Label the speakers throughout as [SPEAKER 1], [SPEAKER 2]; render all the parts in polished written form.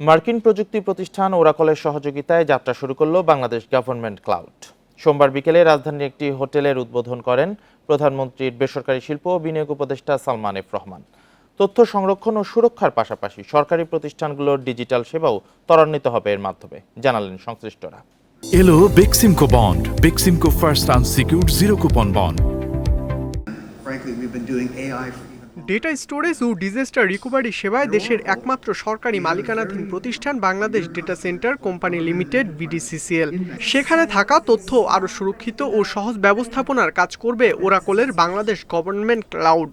[SPEAKER 1] মার্কিন প্রযুক্তি প্রতিষ্ঠান ওরাকলের সহযোগিতায় যাত্রা শুরু করল বাংলাদেশ গভর্নমেন্ট ক্লাউড। সোমবার বিকেলে রাজধানীর একটি হোটেলের উদ্বোধন করেন প্রধানমন্ত্রীর বেসরকারি শিল্প ও বিনিয়োগ উপদেষ্টা সালমান এফ রহমান। তথ্য সংরক্ষণ ও সুরক্ষার পাশাপাশি সরকারি প্রতিষ্ঠানগুলোর ডিজিটাল সেবাও ত্বরান্বিত হবে এর মাধ্যমে, জানালেন সংশ্লিষ্টরা।
[SPEAKER 2] এলো Beximco bond, Beximco first unsecured zero coupon bond.
[SPEAKER 3] Data storage ও ডিজাস্টার রিকভারি সেবায় দেশের একমাত্র সরকারি মালিকানাধীন প্রতিষ্ঠান Bangladesh data center company limited BDCCL। সেখানে থাকা তথ্য আরও সুরক্ষিত ও সহজ ব্যবস্থাপনার কাজ করবে ওরাকলের বাংলাদেশ গভর্নমেন্ট ক্লাউড।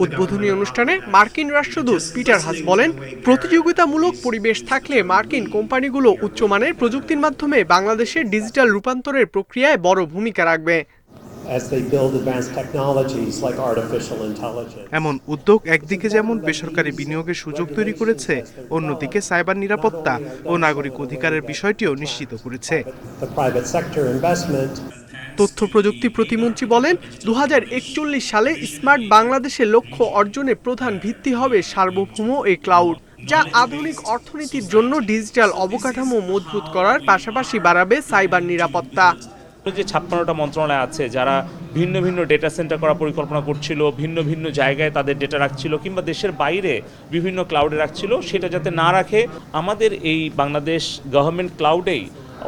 [SPEAKER 3] উদ্বোধনী অনুষ্ঠানে মার্কিন রাষ্ট্রদূত পিটার হাস বলেন, প্রতিযোগিতামূলক পরিবেশ থাকলে মার্কিন কোম্পানিগুলো উচ্চমানের প্রযুক্তির মাধ্যমে বাংলাদেশের ডিজিটাল রূপান্তরের প্রক্রিয়ায় বড় ভূমিকা রাখবে।
[SPEAKER 4] এমন উদ্যোগ একদিকে যেমন বেসরকারি বিনিয়োগের সুযোগ তৈরি করেছে, অন্যদিকে সাইবার নিরাপত্তা ও নাগরিক অধিকারের বিষয়টিও নিশ্চিত করেছে।
[SPEAKER 3] তথ্য প্রযুক্তি প্রতিমন্ত্রী বলেন, 2041 সালে স্মার্ট বাংলাদেশের লক্ষ্য অর্জনের প্রধান ভিত্তি হবে সার্বভৌম এই ক্লাউড, যা আধুনিক অর্থনীতির জন্য ডিজিটাল অবকাঠামো মজবুত করার পাশাপাশি বাড়াবে সাইবার নিরাপত্তা।
[SPEAKER 5] যে 56টা মন্ত্রণালয় আছে যারা ভিন্ন ভিন্ন ডেটা সেন্টার করার পরিকল্পনা করছিল, ভিন্ন ভিন্ন জায়গায় তাদের ডেটা রাখছিল কিংবা দেশের বাইরে বিভিন্ন ক্লাউডে রাখছিল, সেটা যাতে না রাখে আমাদের এই বাংলাদেশ গভর্নমেন্ট ক্লাউডেই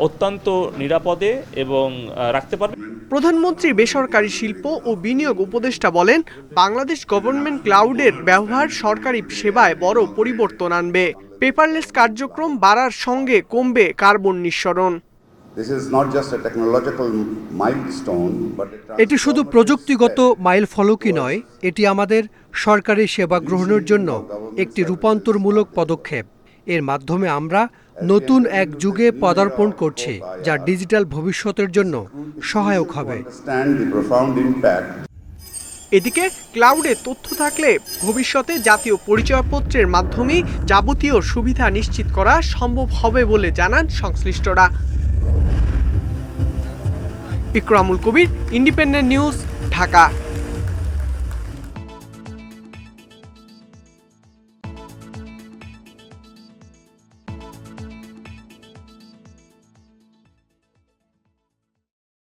[SPEAKER 5] অত্যন্ত নিরাপদে এবং রাখতে পারবে।
[SPEAKER 3] প্রধানমন্ত্রী বেসরকারি শিল্প ও বিনিয়োগ উপদেষ্টা বলেন, বাংলাদেশ গভর্নমেন্ট ক্লাউডের ব্যবহার সরকারি সেবায় বড় পরিবর্তন আনবে। পেপারলেস কার্যক্রম বাড়ার সঙ্গে কমবে কার্বন নিঃসরণ।
[SPEAKER 6] এটি শুধু প্রযুক্তিগত মাইলফলকই নয়, এটি আমাদের সরকারি সেবা গ্রহণের জন্য একটি রূপান্তরমূলক পদক্ষেপ। এর মাধ্যমে আমরা নতুন এক যুগে পদার্পণ করছি, যা ডিজিটাল ভবিষ্যতের জন্য সহায়ক হবে।
[SPEAKER 3] এদিকে ক্লাউডে তথ্য থাকলে ভবিষ্যতে জাতীয় পরিচয়পত্রের মাধ্যমে যাবতীয় সুবিধা নিশ্চিত করা সম্ভব হবে বলে জানান সংশ্লিষ্টরা। ইকরামুল কবির, ইন্ডিপেন্ডেন্ট নিউজ, ঢাকা।